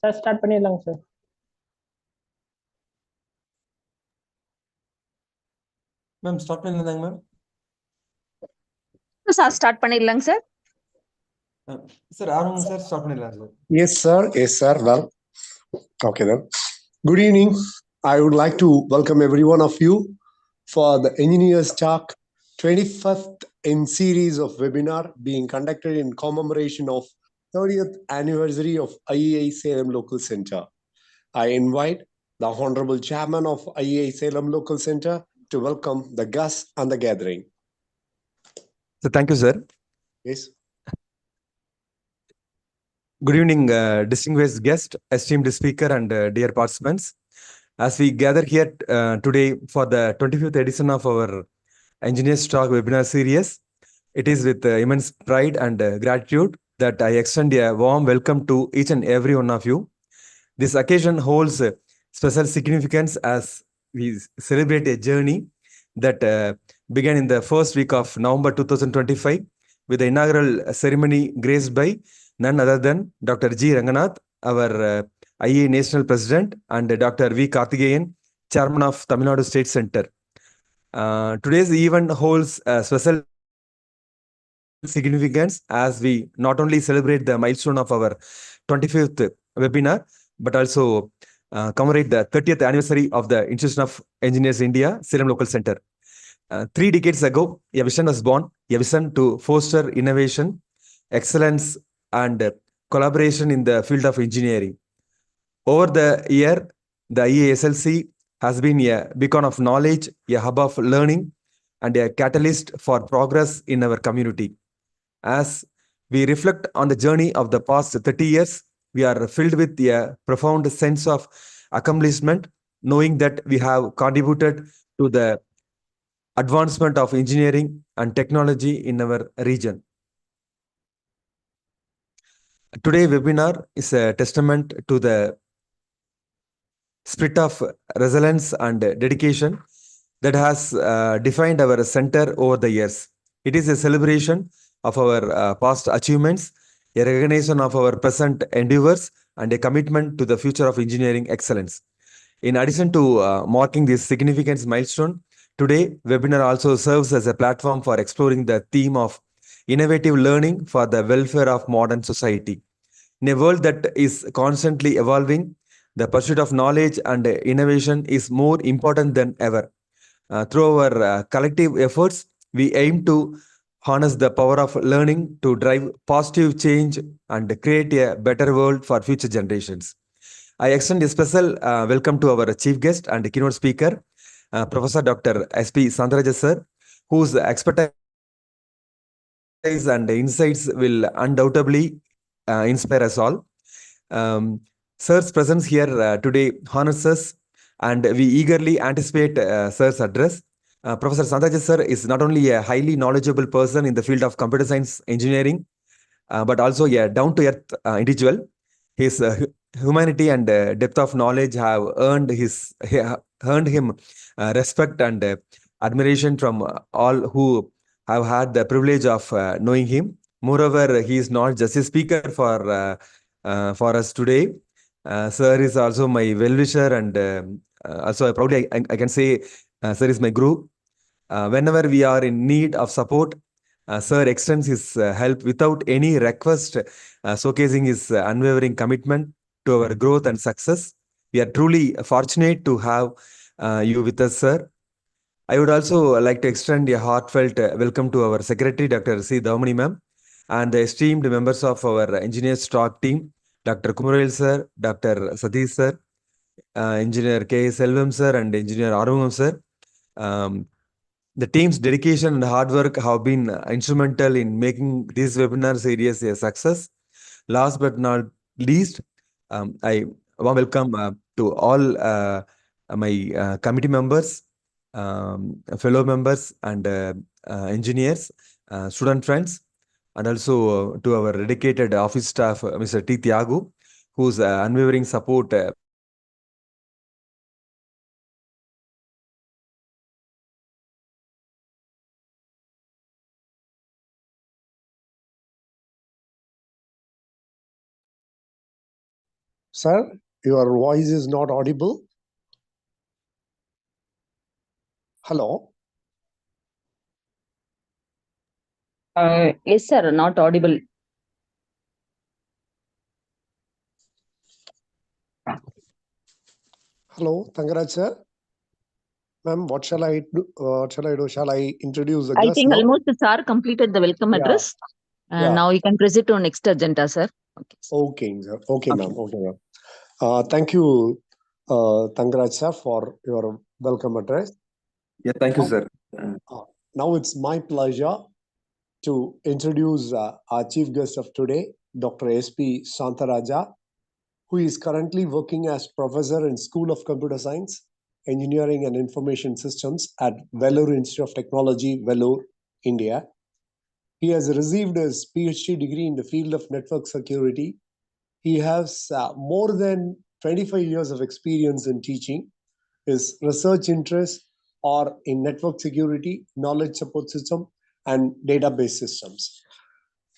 Sir start பண்ணிடலாங்க sir. Ma'am start பண்ணிருந்தாங்க ma'am. Sir start பண்ணிடலாங்க சார். சார் ஆரம்பம் சார் ஸ்டார்ட் பண்ணிடலாம் sir. Yes, sir. Yes, sir. Well, okay then. Good evening. I would like to welcome every one of you for the Engineers Talk 21st in series of webinar being conducted in commemoration of 30th anniversary of IEI Salem Local Center. I invite the Honorable Chairman of IEI Salem Local Center to welcome the guests and the gathering. So thank you, sir. Yes. Good evening, distinguished guest, esteemed speaker, and dear participants. As we gather here today for the 25th edition of our Engineers Talk webinar series, it is with immense pride and gratitude that I extend a warm welcome to each and every one of you. This occasion holds special significance as we celebrate a journey that began in the first week of November 2025 with the inaugural ceremony graced by none other than Dr. G. Ranganath, our IEI National President, and Dr. V. Karthikeyan, Chairman of Tamil Nadu State Center. Today's event holds a special significance as we not only celebrate the milestone of our 25th webinar, but also commemorate the 30th anniversary of the Institution of Engineers India, Salem Local Center. 3 decades ago, a vision was born, a vision to foster innovation, excellence, and collaboration in the field of engineering. Over the year, the SLC has been a beacon of knowledge, a hub of learning, and a catalyst for progress in our community. As we reflect on the journey of the past 30 years, we are filled with a profound sense of accomplishment, knowing that we have contributed to the advancement of engineering and technology in our region. Today's webinar is a testament to the spirit of resilience and dedication that has defined our center over the years. It is a celebration of our past achievements, a recognition of our present endeavors, and a commitment to the future of engineering excellence. In addition to marking this significant milestone, today webinar also serves as a platform for exploring the theme of innovative learning for the welfare of modern society. In a world that is constantly evolving, the pursuit of knowledge and innovation is more important than ever. Through our collective efforts, we aim to harness the power of learning to drive positive change and create a better world for future generations. I extend a special welcome to our chief guest and keynote speaker, Professor Dr. S.P. Sandaraja sir, whose expertise and insights will undoubtedly inspire us all. Sir's presence here today honors us, and we eagerly anticipate Sir's address. Professor Sandaraja sir is not only a highly knowledgeable person in the field of computer science engineering, but also a down-to-earth individual. His humanity and depth of knowledge have earned him respect and admiration from all who have had the privilege of knowing him. Moreover, he is not just a speaker for us today. Sir is also my well-wisher, and also proudly I can say sir is my guru. Whenever we are in need of support, sir extends his help without any request, showcasing his unwavering commitment to our growth and success. We are truly fortunate to have you with us, sir. I would also like to extend a heartfelt welcome to our secretary, Dr. C. Dhamani ma'am, and the esteemed members of our engineers stock team, Dr. Kumarail sir, Dr. Satish sir, Engineer K. Selvam sir, and Engineer Arungam sir. The team's dedication and hard work have been instrumental in making this webinar series a success. Last but not least, I warm welcome to all my committee members, fellow members, and engineers, student friends, and also to our dedicated office staff, Mr. T. Thiagu, whose unwavering support Sir, your voice is not audible. Hello. Yes, sir, not audible. Hello, Tangaraj sir. Ma'am, what shall I do? Shall I introduce the I guest think now? almost the sir completed the welcome Yeah. address. Yeah. Now you can proceed to next agenda, sir. Okay. Okay, sir. Okay, ma'am. Okay, ma'am. Thank you, Tangaraj sir, for your welcome address. Yeah, thank you, sir. Now it's my pleasure to introduce our chief guest of today, Dr. S.P. Santaraja, who is currently working as professor in School of Computer Science, Engineering and Information Systems at Vellore Institute of Technology, Vellore, India. He has received his PhD degree in the field of network security. He has more than 25 years of experience in teaching. His research interests are in network security, knowledge support system, and database systems.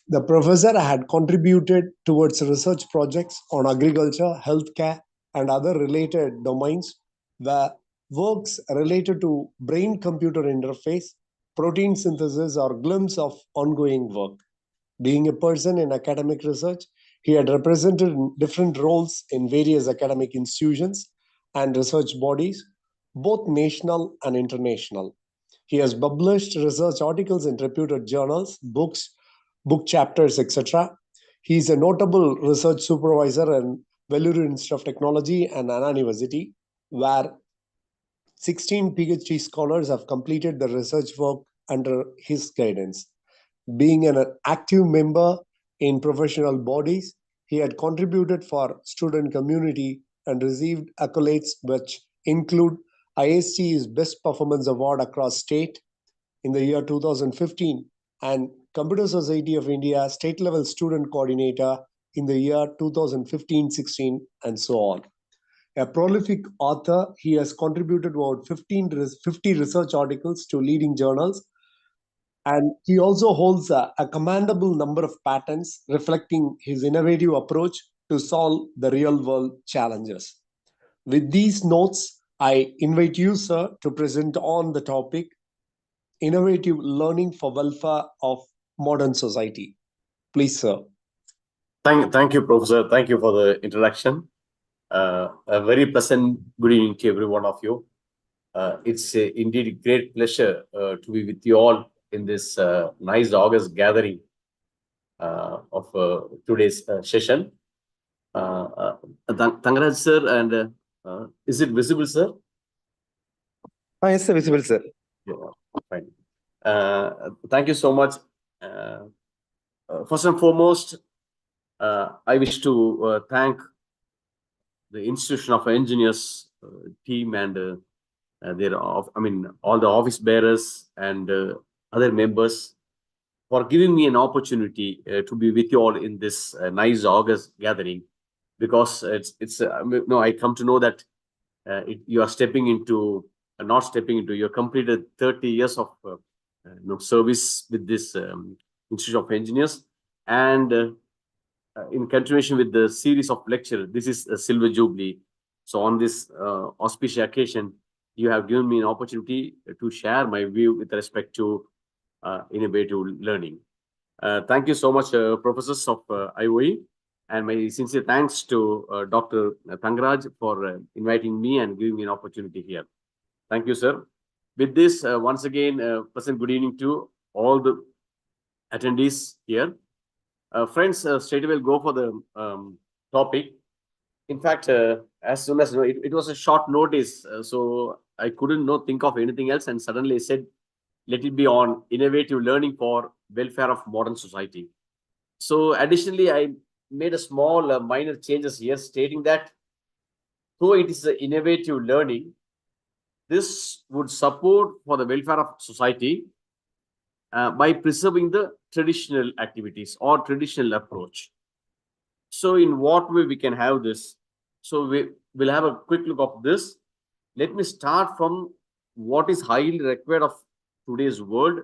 The professor had contributed towards research projects on agriculture, healthcare, and other related domains, where works related to brain computer interface, protein synthesis, or glimpse of ongoing work. Being a person in academic research, he had represented different roles in various academic institutions and research bodies, both national and international. He has published research articles in reputed journals, books, book chapters, etc. He is a notable research supervisor in Vellore Institute of Technology and Anna University, where 16 PhD scholars have completed the research work under his guidance. Being an active member in professional bodies, he had contributed for student community and received accolades which include IST's Best Performance Award across state in the year 2015 and Computer Society of India State Level Student Coordinator in the year 2015-16 and so on. A prolific author, he has contributed about 50 research articles to leading journals, and he also holds a commendable number of patents reflecting his innovative approach to solve the real world challenges. With these notes, I invite you, sir, to present on the topic innovative learning for welfare of modern society. Please, sir. Thank you, Professor. Thank you for the introduction. A very pleasant good evening to every one of you. It's indeed a great pleasure to be with you all in this nice August gathering of today's session. Tangaraj sir, and is it visible, sir? Yes, sir, visible, sir. Yeah, fine. Thank you so much. First and foremost, I wish to thank the Institution of Engineers team and all the office bearers and other members for giving me an opportunity to be with you all in this nice August gathering, because I come to know that you are stepping into not stepping into you completed 30 years of service with this Institute of Engineers, and in continuation with the series of lecture, this is a silver jubilee. So on this auspicious occasion, you have given me an opportunity to share my view with respect to innovative learning. Thank you so much, professors of IOE, and my sincere thanks to Dr. Tangaraj for inviting me and giving me an opportunity here. Thank you, sir. With this, once again, pleasant good evening to all the attendees here. Friends, straight away go for the topic. In fact, as soon as it was a short notice, so I couldn't think of anything else, and suddenly I said, let it be on innovative learning for welfare of modern society. So additionally, I made a small minor changes here, stating that though it is innovative learning, this would support for the welfare of society by preserving the traditional activities or traditional approach. So in what way we can have this? So we will have a quick look of this. Let me start from what is highly required of today's world.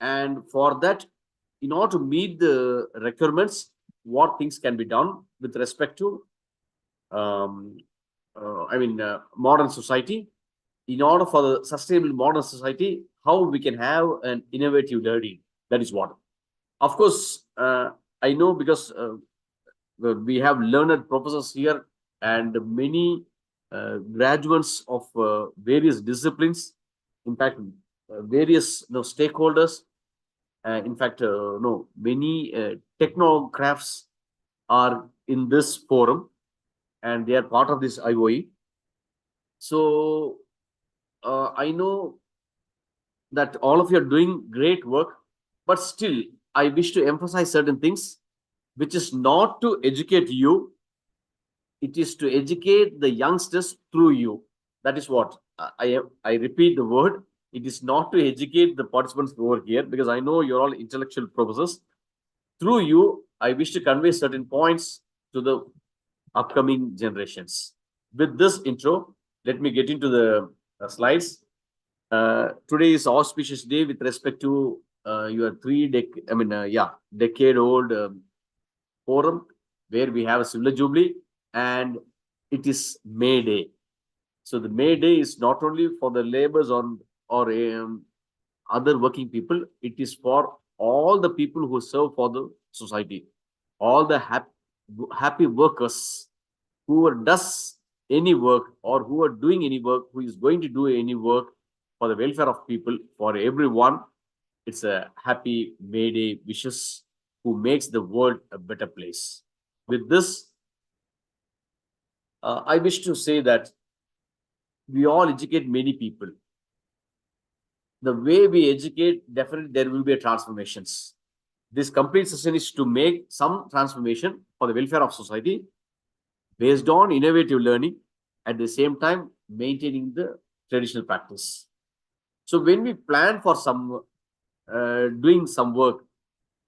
And for that, in order to meet the requirements, what things can be done with respect to modern society. In order for the sustainable modern society, how we can have an innovative learning. That is what. Of course, I know because we have learned professors here and many graduates of various disciplines. In fact, various stakeholders. In fact, no, many technocrats are in this forum, and they are part of this IOE. So I know that all of you are doing great work, but still, I wish to emphasize certain things, which is not to educate you, it is to educate the youngsters through you. That is what I repeat the word. It is not to educate the participants over here, because I know you're all intellectual professors. Through you, I wish to convey certain points to the upcoming generations. With this intro, let me get into the slides. Today is auspicious day with respect to your decade-old forum, where we have a silver jubilee, and it is May Day. So the May Day is not only for the laborers or other working people, it is for all the people who serve for the society, all the happy workers who does any work or who are doing any work, who is going to do any work for the welfare of people, for everyone. It's a happy May Day wishes who makes the world a better place. With this, I wish to say that we all educate many people. The way we educate, definitely there will be a transformations. This complete session is to make some transformation for the welfare of society based on innovative learning, at the same time maintaining the traditional practice. So when we plan for some doing some work,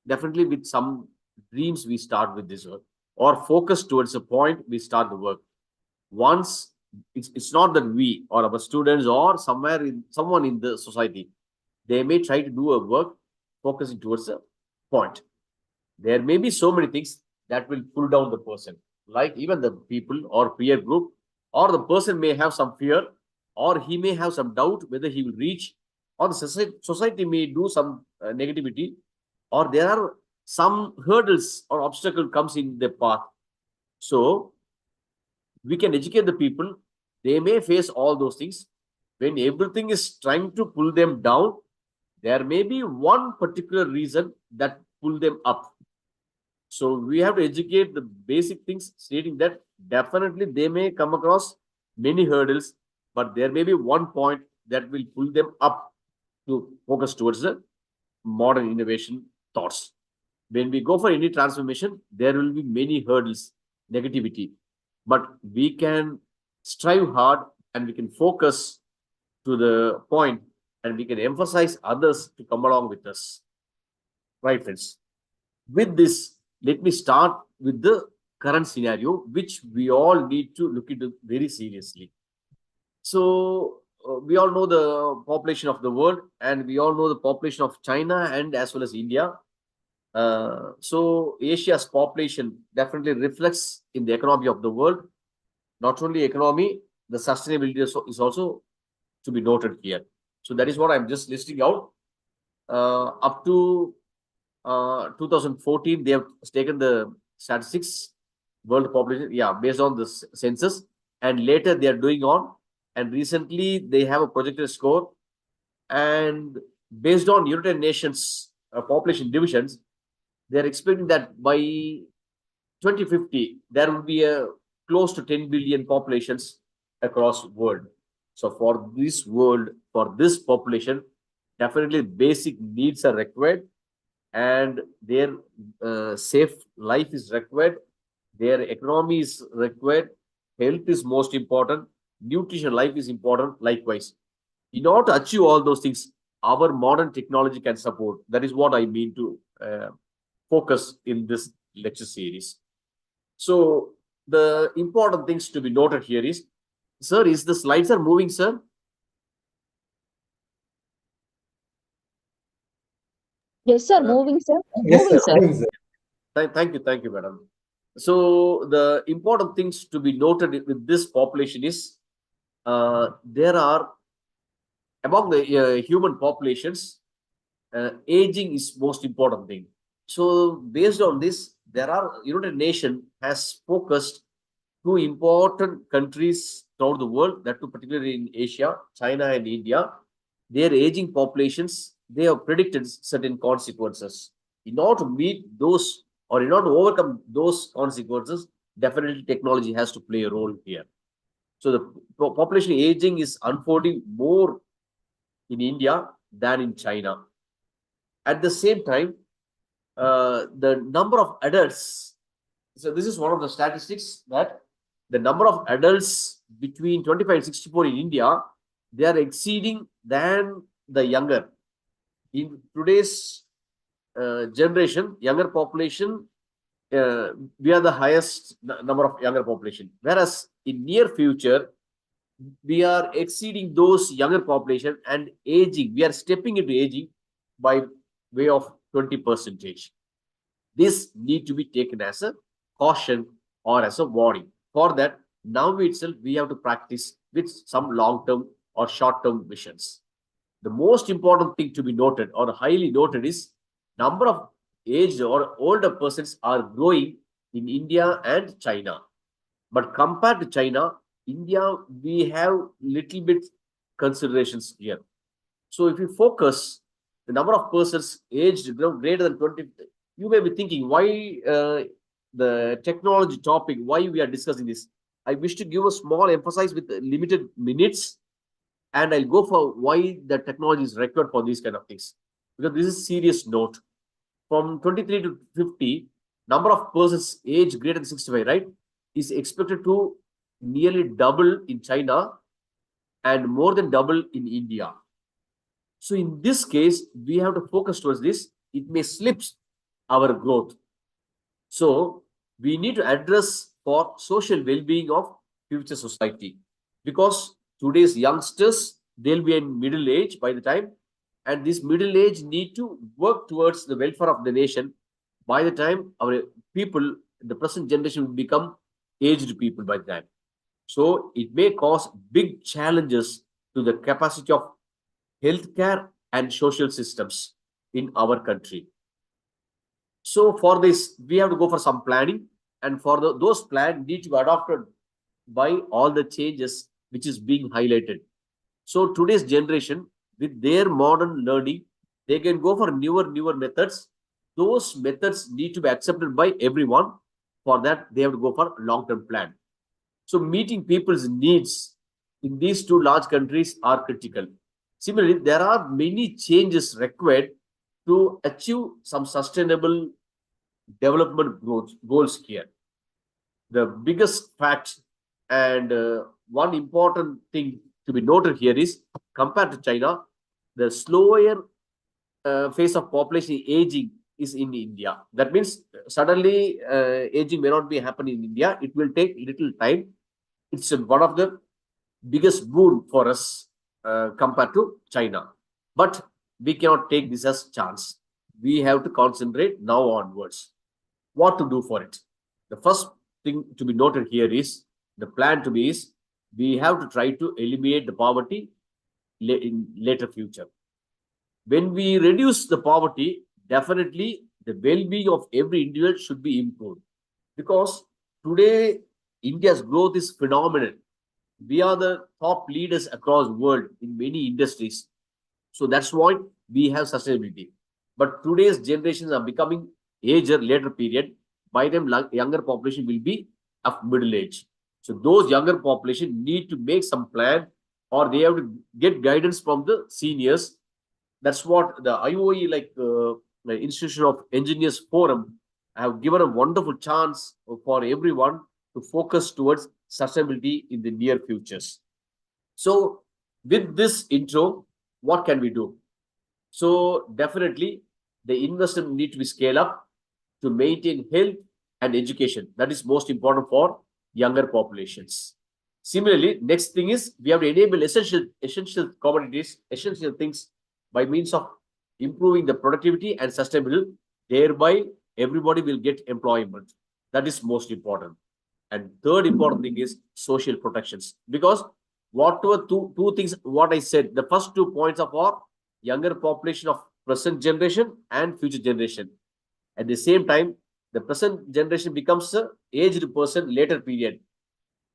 definitely with some dreams we start with this work, or focus towards a point we start the work. Once it's not that we or our students or someone in the society, they may try to do a work focusing towards a point. There may be so many things that will pull down the person, like even the people or peer group, or the person may have some fear, or he may have some doubt whether he will reach, or the society may do some negativity, or there are some hurdles or obstacle comes in the path. So we can educate the people. They may face all those things. When everything is trying to pull them down, there may be one particular reason that pull them up. So we have to educate the basic things, stating that definitely they may come across many hurdles, but there may be one point that will pull them up to focus towards the modern innovation thoughts. When we go for any transformation, there will be many hurdles, negativity, but we can strive hard and we can focus to the point, and we can emphasize others to come along with us. Right, friends? With this, let me start with the current scenario, which we all need to look into very seriously. So we all know the population of the world, and we all know the population of China and as well as India. So Asia's population definitely reflects in the economy of the world. Not only economy, the sustainability is also to be noted here. So that is what I'm just listing out. Up to 2014, they have taken the statistics, world population, based on the census, and later they are doing on, and recently they have a projected score, and based on United Nations population divisions, they are expecting that by 2050 there will be a close to 10 billion populations across world. So for this world, for this population, definitely basic needs are required, and their safe life is required, their economy is required, health is most important, nutrition life is important likewise. In order to achieve all those things, our modern technology can support. That is what I mean to focus in this lecture series. So the important things to be noted here is, sir, is the slides are moving, sir? Yes, sir. Moving, sir. Yes, Moving, sir. sir. Moving, sir. Thank you, madam. So the important things to be noted with this population is there are among the human populations, aging is most important thing. So based on this, there are United Nations has focused two important countries throughout the world, that too particularly in Asia, China and India. Their aging populations, they have predicted certain consequences. In order to meet those or in order to overcome those consequences, definitely technology has to play a role here. So the population aging is unfolding more in India than in China. At the same time, the number of adults, so this is one of the statistics that the number of adults between 25 and 64 in India, they are exceeding than the younger. In today's generation, younger population, we are the highest number of younger population. Whereas in near future, we are exceeding those younger population and aging. We are stepping into aging by way of 20%. This need to be taken as a caution or as a warning. For that, now itself we have to practice with some long-term or short-term visions. The most important thing to be noted or highly noted is number of aged or older persons are growing in India and China. But compared to China, India, we have little bit considerations here. So if you focus the number of persons aged greater than 20, you may be thinking why the technology topic, why we are discussing this. I wish to give a small emphasis with limited minutes, and I'll go for why the technology is required for these kind of things. Because this is serious note. From 23 to 50, number of persons aged greater than 65, right, is expected to nearly double in China and more than double in India. So in this case, we have to focus towards this. It may slip our growth. So we need to address for social well-being of future society, because today's youngsters, they'll be in middle age by the time, and this middle age need to work towards the welfare of the nation. By the time our people, the present generation will become aged people by the time. So it may cause big challenges to the capacity of healthcare and social systems in our country. So for this, we have to go for some planning, and for those plans need to be adopted by all the changes which is being highlighted. So today's generation, with their modern learning, they can go for newer methods. Those methods need to be accepted by everyone. For that, they have to go for long-term plan. So meeting people's needs in these two large countries are critical. Similarly, there are many changes required to achieve some sustainable development goals here. The biggest fact and one important thing to be noted here is, compared to China, the slower phase of population aging is in India. That means suddenly aging may not be happening in India. It will take little time. It's one of the biggest boon for us compared to China. But we cannot take this as chance. We have to concentrate now onwards. What to do for it? The first thing to be noted here is, the plan to be is, we have to try to eliminate the poverty in later future. When we reduce the poverty, definitely the well-being of every individual should be improved. Because today, India's growth is phenomenal. We are the top leaders across the world in many industries. So that's why we have sustainability. But today's generations are becoming ager later period. By them, younger population will be of middle age. So those younger population need to make some plan, or they have to get guidance from the seniors. That's what the IEI, like the Institution of Engineers Forum, have given a wonderful chance for everyone to focus towards sustainability in the near futures. So with this intro, what can we do? So definitely the investment need to be scaled up to maintain health and education. That is most important for younger populations. Similarly, next thing is, we have to enable essential commodities, essential things, by means of improving the productivity and sustainability. Thereby, everybody will get employment. That is most important. And third important thing is social protections. Because whatever two things, what I said, the first 2 points of our younger population of present generation and future generation. At the same time, the present generation becomes a aged person later period.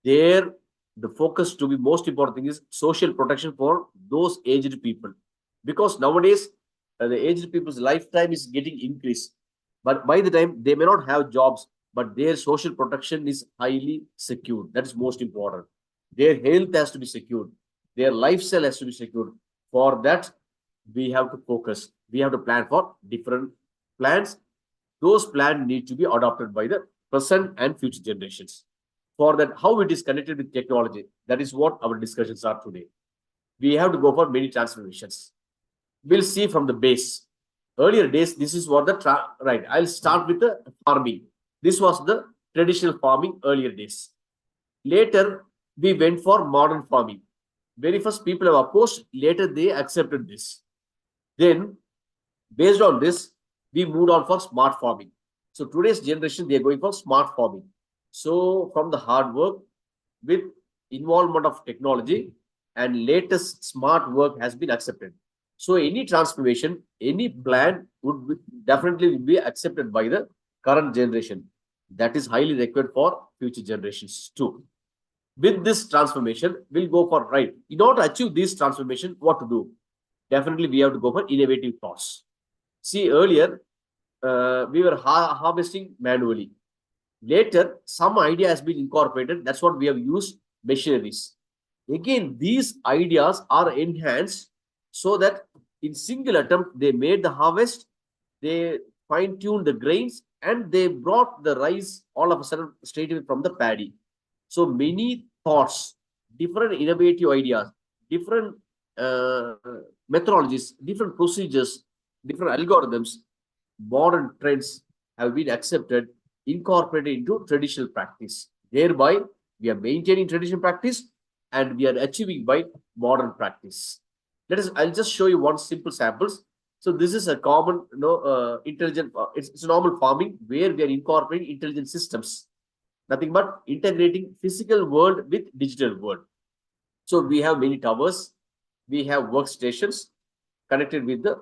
There, the focus to be most important thing is social protection for those aged people. Because nowadays, the aged people's lifetime is getting increased. But by the time, they may not have jobs, but their social protection is highly secured. That is most important. Their health has to be secured. Their lifestyle has to be secured. For that, we have to focus. We have to plan for different plans. Those plans need to be adopted by the present and future generations. For that, how it is connected with technology, that is what our discussions are today. We have to go for many transformations. We'll see from the base. Earlier days, this is what right. I'll start with the farming. This was the traditional farming earlier days. Later, we went for modern farming. Very first, people have opposed. Later, they accepted this. Then, based on this, we moved on for smart farming. So today's generation, they are going for smart farming. So from the hard work with involvement of technology and latest smart work has been accepted. So any transformation, any plan would definitely be accepted by the current generation. That is highly required for future generations too. With this transformation, we'll go for right. In order to achieve this transformation, what to do? Definitely, we have to go for innovative thoughts. See, earlier, we were harvesting manually. Later, some idea has been incorporated. That's what we have used machineries. Again, these ideas are enhanced so that in single attempt, they made the harvest, they fine-tuned the grains, and they brought the rice all of a sudden straight away from the paddy. So many thoughts, different innovative ideas, different methodologies, different procedures, different algorithms, modern trends have been accepted, incorporated into traditional practice. Thereby, we are maintaining traditional practice and we are achieving by modern practice. I'll just show you one simple samples. So this is a common, intelligent, it's normal farming where we are incorporating intelligent systems. Nothing but integrating physical world with digital world. So we have many towers, we have workstations connected with the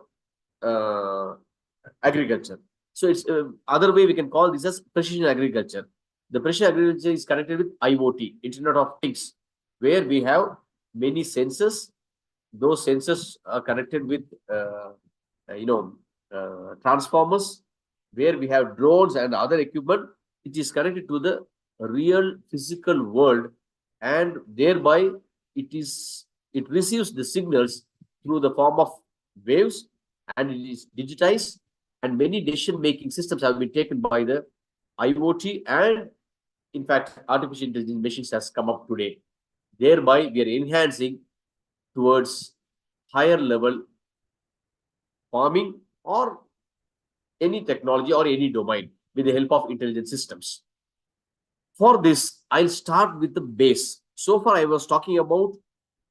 agriculture. So it's other way we can call this as precision agriculture. The precision agriculture is connected with IoT, Internet of Things, where we have many sensors. Those sensors are connected with transformers, where we have drones and other equipment. It is connected to the real physical world, and thereby it receives the signals through the form of waves, and it is digitized. And many decision-making systems have been taken by the IoT, and in fact, artificial intelligence machines has come up today. Thereby, we are enhancing towards higher level farming or any technology or any domain with the help of intelligent systems. For this, I'll start with the base. So far, I was talking about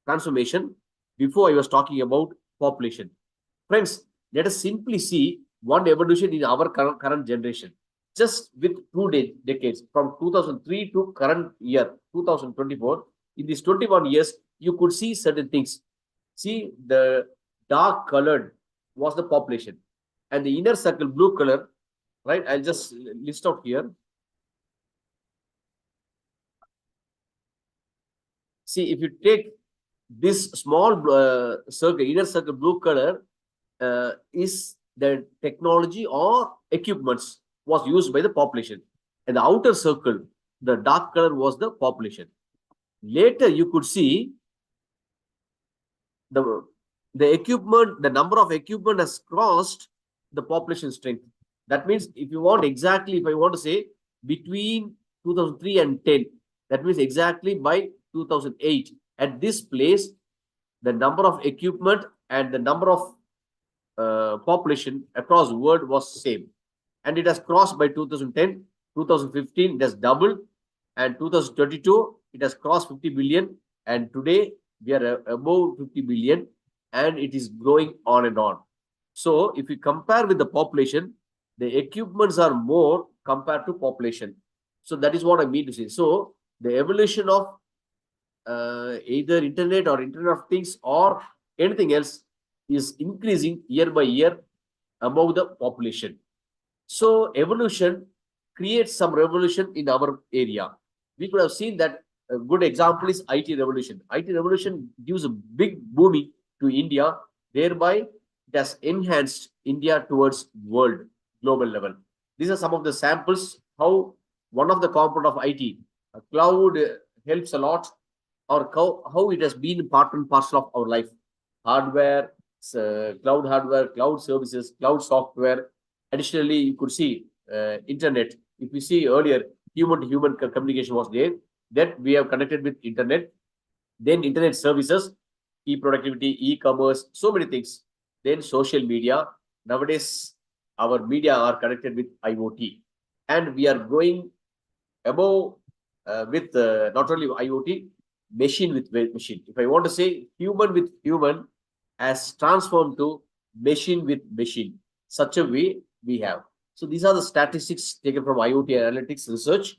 transformation. Before, I was talking about population. Friends, let us simply see one evolution in our current generation. Just with 2 decades, from 2003 to current year, 2024, in these 21 years, you could see certain things. See, the dark colored was the population. And the inner circle, blue color, right? I'll just list out here. See, if you take this small circle, inner circle, blue color, is the technology or equipments was used by the population. And the outer circle, the dark color was the population. Later, you could see the equipment, the number of equipment has crossed the population strength. That means if you want exactly, if I want to say between 2003 and 10, that means exactly by 2008, at this place, the number of equipment and the number of population across the world was same. And it has crossed by 2010, 2015, it has doubled, and 2022, it has crossed 50 billion, and today we are above 50 billion, and it is growing on and on. So if we compare with the population, the equipments are more compared to population. So that is what I mean to say. So the evolution of either internet or internet of things or anything else is increasing year by year above the population. So evolution creates some revolution in our area. We could have seen that a good example is IT revolution. IT revolution gives a big booming to India, thereby it has enhanced India towards world global level. These are some of the samples how one of the component of IT, cloud helps a lot, or how it has been part and parcel of our life. Hardware, cloud services, cloud software. Additionally, you could see internet. If you see earlier, human to human communication was there. That we have connected with internet. Then internet services, e-productivity, e-commerce, so many things. Then social media. Nowadays, our media are connected with IoT. And we are going above with not only IoT, machine with machine. If I want to say human with human has transformed to machine with machine. Such a way we have. So these are the statistics taken from IoT analytics research.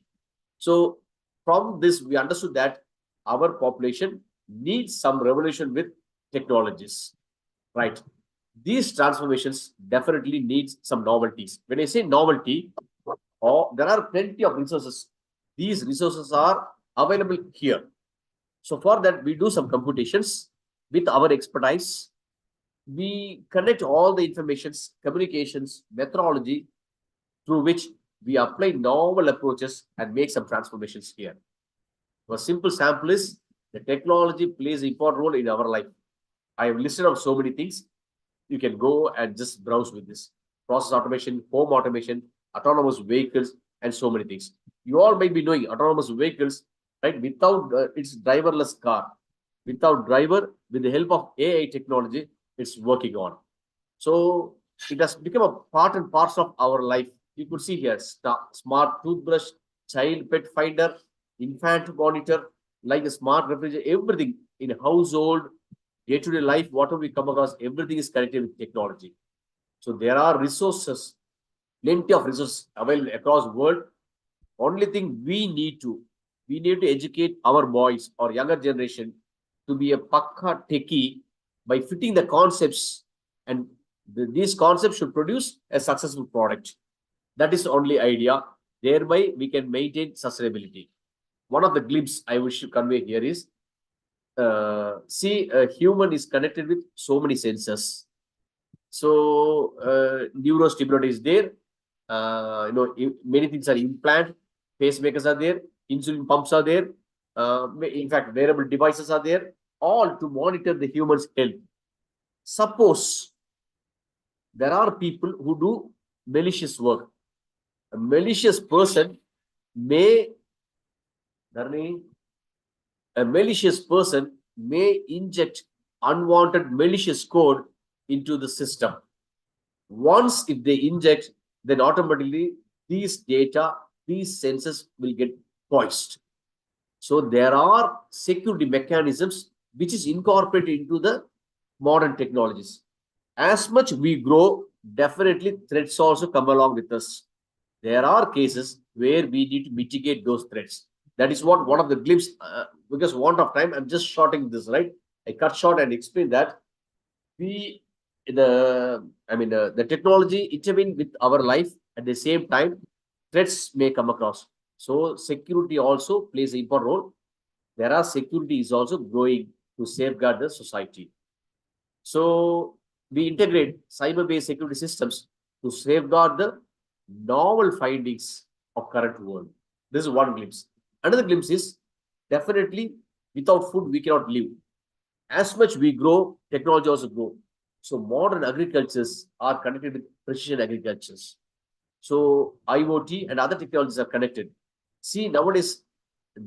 So from this, we understood that our population needs some revolution with technologies, right? These transformations definitely need some novelties. When I say novelty, there are plenty of resources. These resources are available here. So for that, we do some computations with our expertise. We connect all the informations, communications, methodology through which we apply novel approaches and make some transformations here. A simple sample is the technology plays an important role in our life. I have listed out so many things. You can go and just browse with this. Process automation, home automation, autonomous vehicles, and so many things. You all might be knowing autonomous vehicles, right? Without its driverless car, without driver, with the help of AI technology, it's working on. So it has become a part and parcel of our life. You could see here, smart toothbrush, child pet finder, infant monitor, like a smart refrigerator, everything in household, day-to-day life, whatever we come across, everything is connected with technology. So there are resources, plenty of resources available across the world. Only thing we need to educate our boys or younger generation to be a pakka techie by fitting the concepts, and these concepts should produce a successful product. That is the only idea. Thereby, we can maintain sustainability. One of the glimpses I wish to convey here is, see, a human is connected with so many sensors. So, neurostimulator is there. Many things are implant, pacemakers are there, insulin pumps are there. In fact, wearable devices are there, all to monitor the human's health. Suppose there are people who do malicious work. A malicious person may inject unwanted malicious code into the system. Once if they inject, then automatically these data, these sensors will get poised. So there are security mechanisms which is incorporated into the modern technologies. As much we grow, definitely threats also come along with us. There are cases where we need to mitigate those threats. That is what one of the glimpses, because want of time, I'm just shorting this, right? I cut short and explain that the technology intervene with our life. At the same time, threats may come across. So security also plays an important role. There are security is also growing to safeguard the society. So we integrate cyber-based security systems to safeguard the novel findings of current world. This is one glimpse. Another glimpse is definitely without food we cannot live. As much we grow, technology also grow. So modern agricultures are connected with precision agricultures. So IoT and other technologies are connected. See, nowadays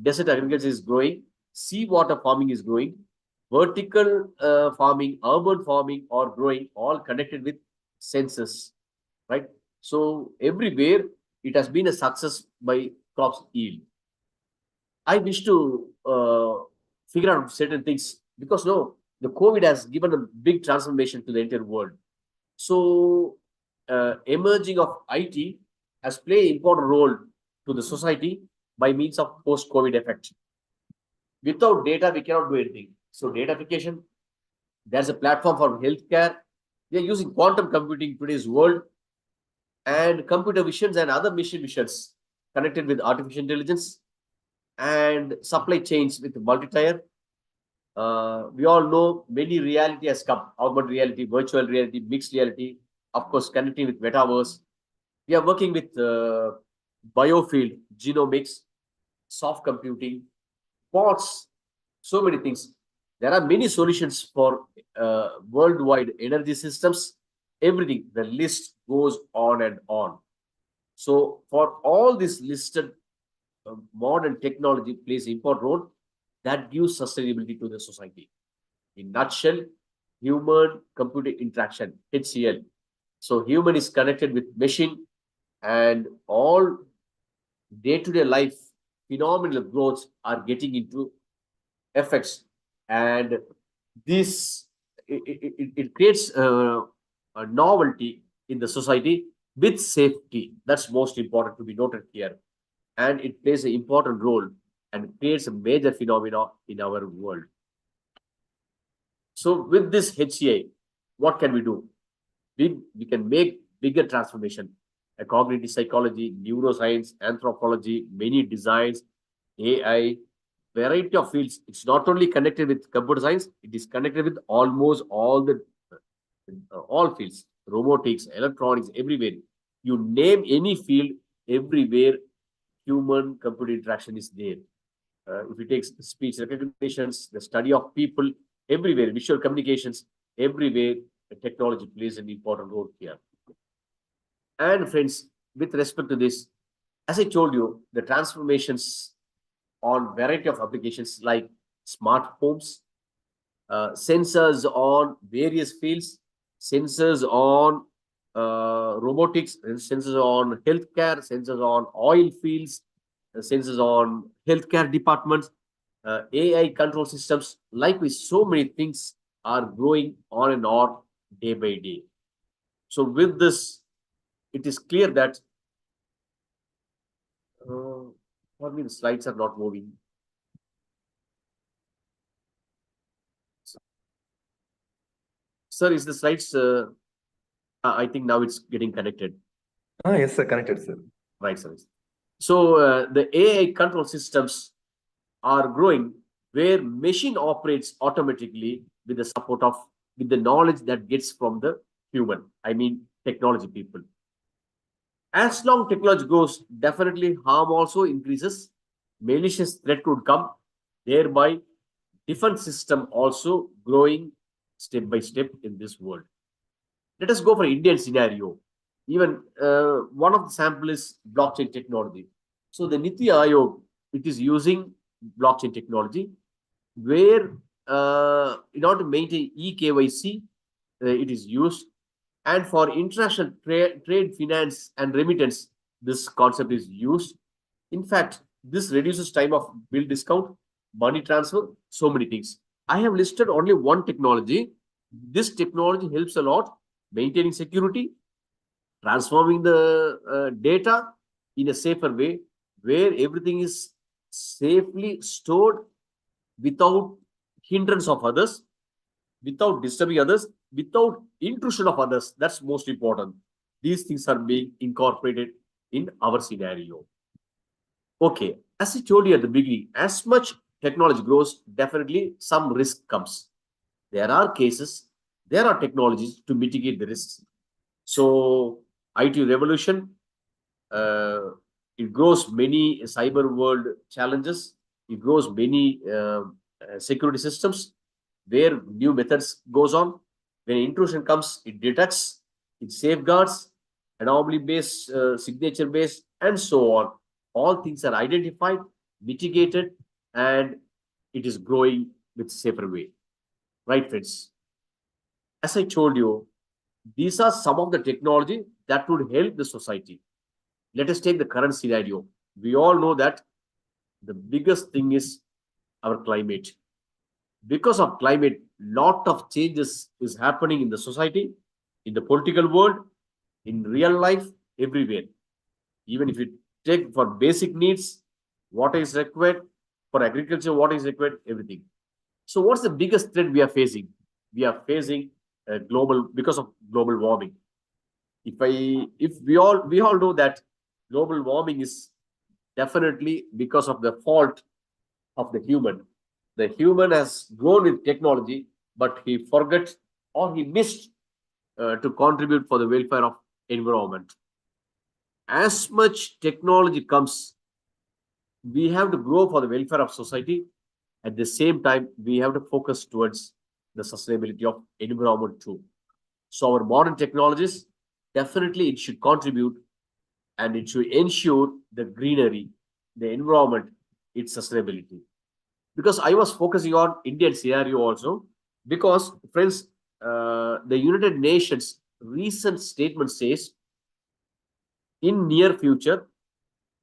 desert agriculture is growing, seawater farming is growing, vertical farming, urban farming are growing, all connected with sensors, right? So everywhere it has been a success by crops yield. I wish to figure out certain things because no, the COVID has given a big transformation to the entire world. So emerging of IT has played an important role to the society by means of post-COVID effect. Without data, we cannot do anything. So datafication, there's a platform for healthcare. We are using quantum computing in today's world, and computer visions and other machine visions connected with artificial intelligence, and supply chains with multi-tier. We all know many reality has come: augmented reality, virtual reality, mixed reality, of course, connecting with metaverse. We are working with biofield, genomics, soft computing, bots, so many things. There are many solutions for worldwide energy systems, everything. The list goes on and on. So for all this listed, modern technology plays an important role that gives sustainability to the society. In nutshell, human computer interaction, HCL. So human is connected with machine, and all day-to-day life phenomenal growth are getting into effects, and this it creates a novelty in the society with safety. That's most important to be noted here, and it plays an important role and creates a major phenomena in our world. So with this HCA, what can we do? We can make bigger transformation: a cognitive psychology, neuroscience, anthropology, many designs, AI, variety of fields. It's not only connected with computer science; it is connected with almost all the all fields: robotics, electronics, everywhere. You name any field, everywhere human computer interaction is there. If you take speech recognitions, the study of people, everywhere, visual communications, everywhere, the technology plays an important role here. And friends, with respect to this, as I told you, the transformations on variety of applications like smart homes, sensors on various fields, sensors on robotics, sensors on healthcare, sensors on oil fields, sensors on healthcare departments, AI control systems. Likewise, so many things are growing on and on day by day. So with this, it is clear that for me the slides are not moving. Sir, is the slides? I think now it's getting connected. Yes, sir. Connected, sir. Right, sir. So the AI control systems are growing, where machine operates automatically with the support of, with the knowledge that gets from the human. I mean, technology people. As long technology grows, definitely harm also increases. Malicious threat could come, thereby defense system also growing step by step in this world. Let us go for Indian scenario. Even one of the sample is blockchain technology. So the Niti Aayog, it is using blockchain technology, where in order to maintain eKYC, it is used. And for international trade, finance, and remittance, this concept is used. In fact, this reduces time of bill discount, money transfer, so many things. I have listed only one technology. This technology helps a lot maintaining security, transforming the data in a safer way, where everything is safely stored without hindrance of others, without disturbing others, without intrusion of others. That's most important. These things are being incorporated in our scenario. Okay, as I told you at the beginning, as much technology grows, definitely some risk comes. There are cases, there are technologies to mitigate the risks. So, IT revolution, it grows many cyber world challenges. It grows many security systems where new methods goes on. When intrusion comes, it detects, it safeguards, anomaly-based, signature-based, and so on. All things are identified, mitigated, and it is growing with safer way. Right, friends? As I told you, these are some of the technology that would help the society. Let us take the current scenario. We all know that the biggest thing is our climate. Because of climate, lot of changes is happening in the society, in the political world, in real life, everywhere. Even if you take for basic needs, What is required for agriculture? What is required? Everything. So what's the biggest threat we are facing? We are facing because of global warming. If we all know that global warming is definitely because of the fault of the human. The human has grown with technology, but he forgot or he missed to contribute for the welfare of environment. As much technology comes, we have to grow for the welfare of society. At the same time, we have to focus towards the sustainability of environment too. So our modern technologies, definitely it should contribute and it should ensure the greenery, the environment, its sustainability. Because I was focusing on Indian scenario also, because friends, the United Nations recent statement says in near future,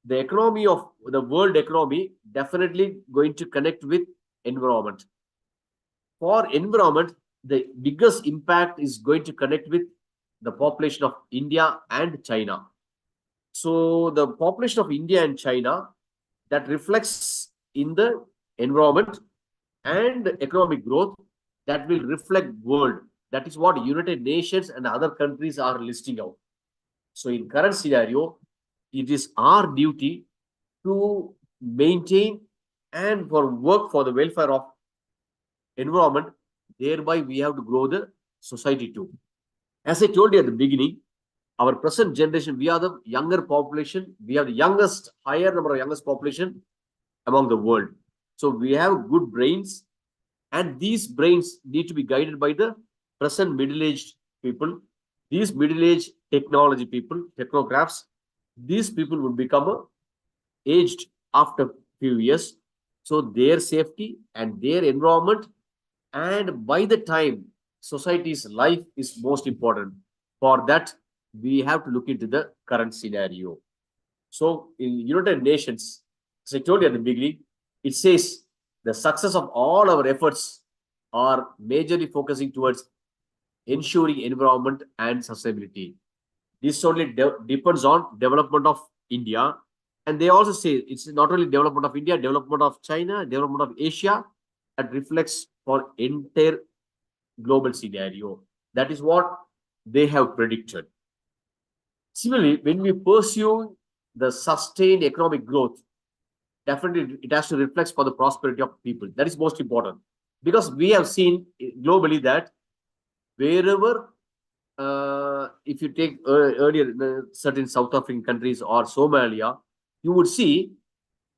the economy of the world economy definitely going to connect with environment. For environment, the biggest impact is going to connect with the population of India and China. So the population of India and China, that reflects in the environment and economic growth, that will reflect world. That is what United Nations and other countries are listing out. So in current scenario, it is our duty to maintain and for work for the welfare of environment. Thereby, we have to grow the society too. As I told you at the beginning, our present generation, we are the younger population. We have the youngest, higher number of youngest population among the world. So we have good brains, and these brains need to be guided by the present middle-aged people. These middle-aged technology people, technocrats, these people would become aged after few years. So their safety and their environment, and by the time society's life is most important. For that, we have to look into the current scenario. So in United Nations, as I told you at the beginning, it says the success of all our efforts are majorly focusing towards ensuring environment and sustainability. This only depends on development of India. And they also say it's not only development of India, development of China, development of Asia, that reflects for entire global scenario. That is what they have predicted. Similarly, when we pursue the sustained economic growth, definitely it has to reflect for the prosperity of people. That is most important. Because we have seen globally that wherever, if you take earlier certain South African countries or Somalia, you would see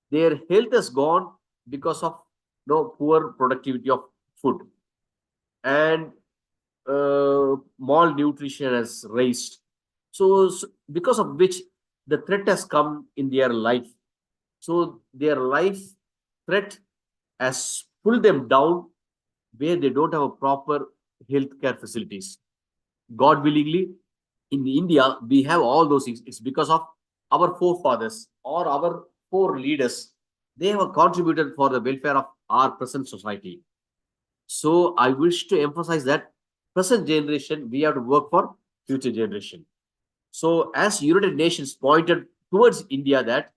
their health has gone because of poor productivity of food, and malnutrition has raised. So because of which the threat has come in their life. So their life threat has pulled them down where they don't have a proper healthcare facilities. God willingly, in India, we have all those things. It's because of our forefathers or our four leaders. They have contributed for the welfare of our present society. So I wish to emphasize that present generation, we have to work for future generation. So as United Nations pointed towards India that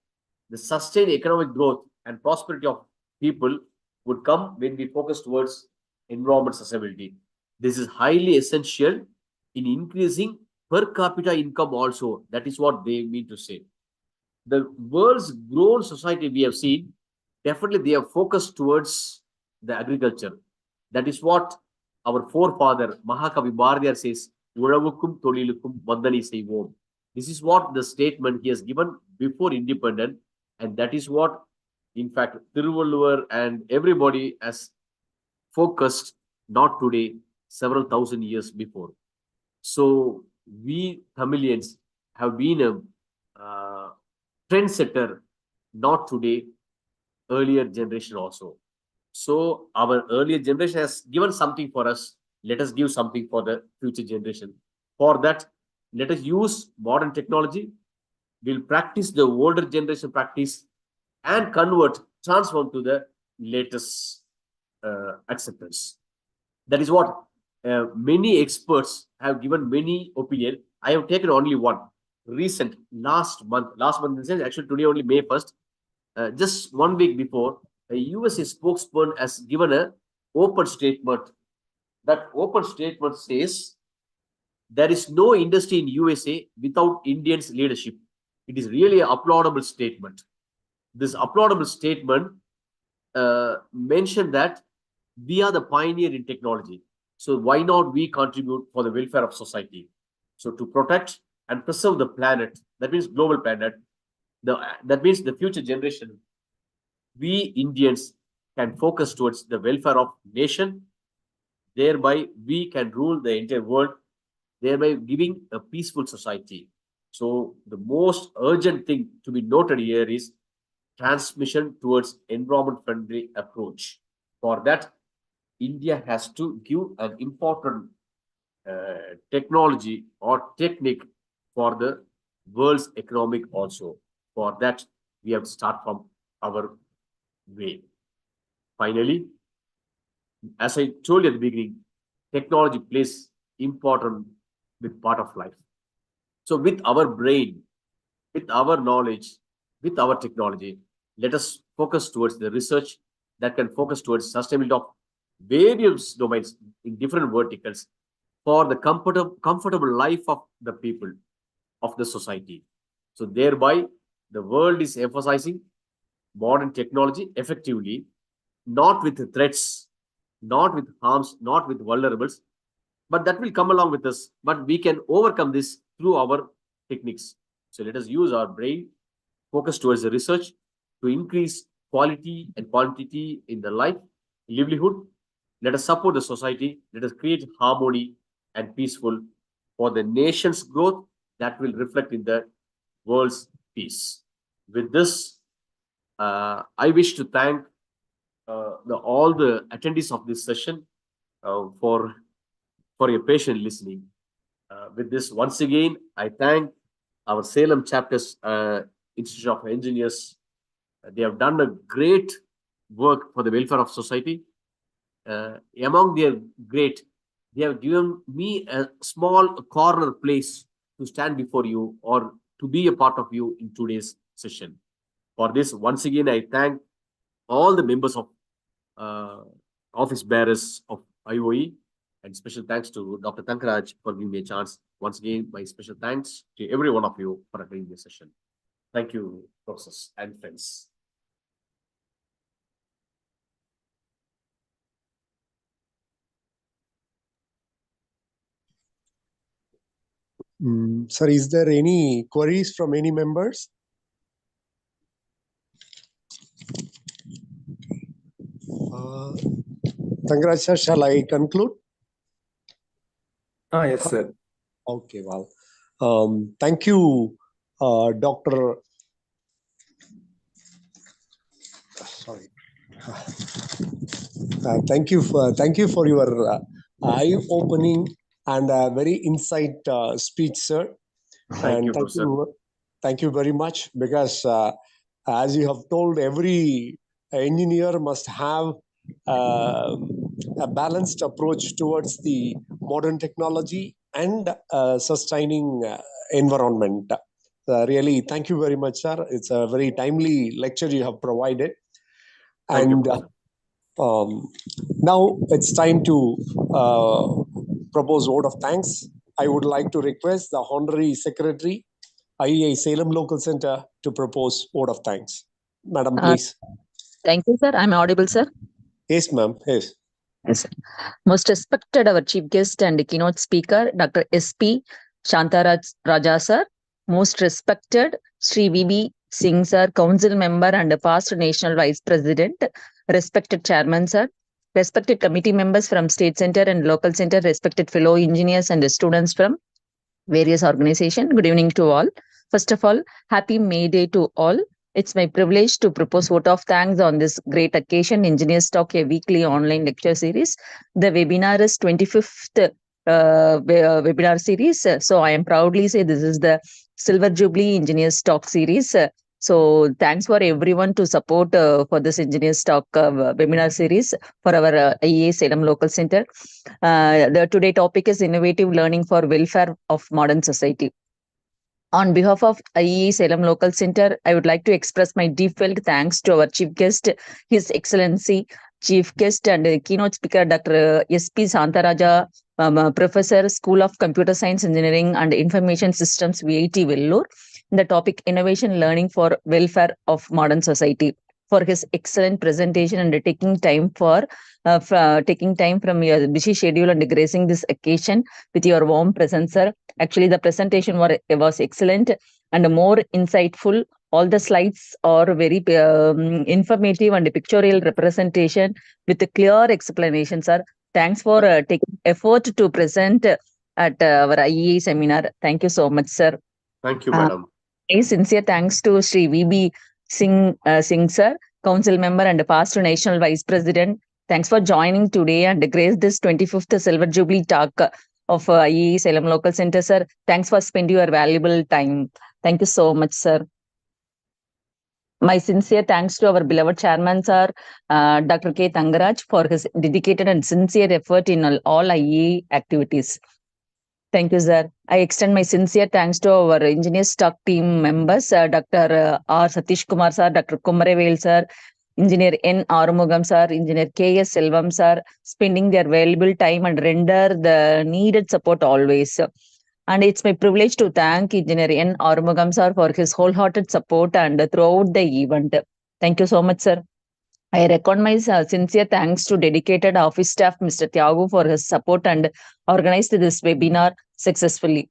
the sustained economic growth and prosperity of people would come when we focus towards environment sustainability. This is highly essential in increasing per capita income also. That is what they mean to say. The world's grown society we have seen, definitely they have focused towards the agriculture. That is what our forefather Mahakavi Bharadiyar says, "Ulavukum Tolilukum Vandani Seivom." This is what the statement he has given before independence, and that is what, in fact, Thiruvalluvar and everybody has focused, not today, several thousand years before. So we Tamilians have been a trendsetter, not today, earlier generation also. So our earlier generation has given something for us. Let us give something for the future generation. For that, let us use modern technology. We'll practice the older generation practice and transform to the latest acceptance. That is what many experts have given many opinion. I have taken only one recent last month in the sense, actually today only May 1st. just 1 week before, a USA spokesman has given an open statement. That open statement says there is no industry in USA without Indians' leadership. It is really an applaudable statement. This applaudable statement mentioned that we are the pioneer in technology. So why not we contribute for the welfare of society? So to protect and preserve the planet, that means global planet, that means the future generation, we Indians can focus towards the welfare of nation. Thereby, we can rule the entire world, thereby giving a peaceful society. So the most urgent thing to be noted here is transmission towards environment-friendly approach. For that, India has to give an important technology or technique for the world's economic also. For that, we have to start from our way. Finally, as I told you at the beginning, technology plays important with part of life. So with our brain, with our knowledge, with our technology, let us focus towards the research that can focus towards sustainability of various domains in different verticals for the comfortable life of the people, of the society. So thereby, the world is emphasizing modern technology effectively, not with threats, not with harms, not with vulnerables, but that will come along with us. But we can overcome this through our techniques. So let us use our brain, focus towards the research to increase quality and quantity in the life, livelihood. Let us support the society. Let us create harmony and peaceful for the nation's growth that will reflect in the world's peace. With this, I wish to thank all the attendees of this session for your patient listening. With this, once again, I thank our Salem chapters, Institute of Engineers. They have done a great work for the welfare of society. Among their great, they have given me a small corner place to stand before you or to be a part of you in today's session. For this, once again, I thank all the members of office bearers of IOE, and special thanks to Dr. Tankaraj for giving me a chance. Once again, my special thanks to every one of you for attending this session. Thank you, professors and friends. Sir, is there any queries from any members? Tankaraj sir, shall I conclude? Yes, sir. Okay, well, thank you, Dr. Sorry. Thank you for your eye-opening and very insight speech, sir. Thank you, professor. Thank you very much, because as you have told, every engineer must have a balanced approach towards the modern technology and sustaining environment. Really, thank you very much, sir. It's a very timely lecture you have provided. Thank you, And now it's time to propose vote of thanks. I would like to request the Honorary Secretary, IEI Salem Local Center, to propose vote of thanks. Madam, please. Thank you, sir. I'm audible, sir. Yes, ma'am. Yes. Yes, sir. Most respected our chief guest and keynote speaker, Dr. S.P. Raja, sir. Most respected Sri V.B. Singh, sir, council member and past national vice president. Respected chairman, sir. Respected committee members from state center and local center. Respected fellow engineers and students from various organizations. Good evening to all. First of all, happy May Day to all. It's my privilege to propose vote of thanks on this great occasion, Engineers Talk, a weekly online lecture series. The webinar is 25th webinar series. So I am proudly say this is the Silver Jubilee Engineers Talk series. So thanks for everyone to support for this Engineers Talk webinar series for our IEA Salem Local Center. The today topic is innovative learning for welfare of modern society. On behalf of IEI Salem Local Center, I would like to express my deepfelt thanks to our chief guest, His Excellency, Chief Guest and Keynote Speaker, Dr. S.P. Santaraja, Professor, School of Computer Science Engineering and Information Systems, VIT Vellore, the topic Innovation Learning for Welfare of Modern Society, for his excellent presentation and taking time from your busy schedule and gracing this occasion with your warm presence, sir. Actually, the presentation was excellent and more insightful. All the slides are very informative and pictorial representation with a clear explanation, sir. Thanks for taking effort to present at our IEI seminar. Thank you so much, sir. Thank you, madam. A sincere thanks to Sri VB Singh sir, Council Member and past National Vice President. Thanks for joining today and grace this 25th Silver Jubilee talk of IEI Salem Local Center, sir. Thanks for spending your valuable time. Thank you so much, sir. My sincere thanks to our beloved chairman, sir, Dr. K. Tangaraj, for his dedicated and sincere effort in all IEI activities. Thank you, sir. I extend my sincere thanks to our engineer stock team members, Dr. R. Satish Kumar, sir, Dr. Kumarevel, sir, Engineer N. Arumugam, sir, Engineer K. S. Selvam, sir, spending their valuable time and render the needed support always. And it's my privilege to thank Engineer N. Arumugam, sir, for his wholehearted support and throughout the event. Thank you so much, sir. I record my sincere thanks to dedicated office staff, Mr. Thiagu, for his support and organized this webinar successfully.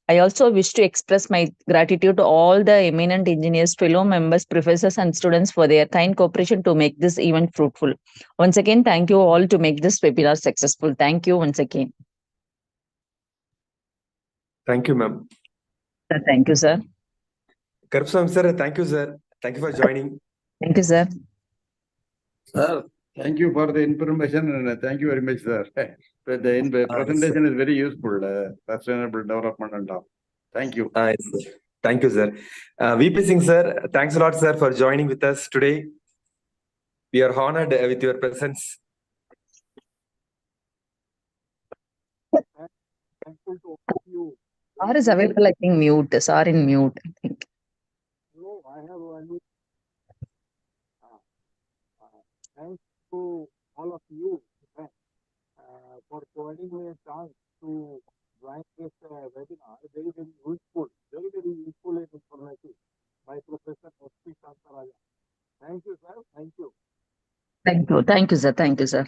I also wish to express my gratitude to all the eminent engineers, fellow members, professors, and students for their kind cooperation to make this event fruitful. Once again, thank you all to make this webinar successful. Thank you once again. Thank you, ma'am. Thank you, sir. Karpswamy sir, thank you, sir. Thank you for joining. Thank you, sir. Sir, thank you for the information and thank you very much, sir. The presentation is very useful, sustainable development and all. Thank you. Yes, sir. Thank you, sir. VP Singh, sir, thanks a lot, sir, for joining with us today. We are honored with your presence. Thankful to all of you. R is available, I think, mute. Sir in mute, I think. No, I have only thanks to all of you for providing me a chance to join this webinar. Very, very useful, very, very useful and informative by Professor S.P. Santaraja. Thank you, sir. Thank you. Thank you. Thank you, sir. Thank you, sir.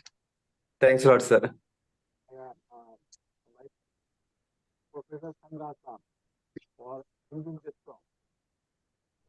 Thanks a lot, sir.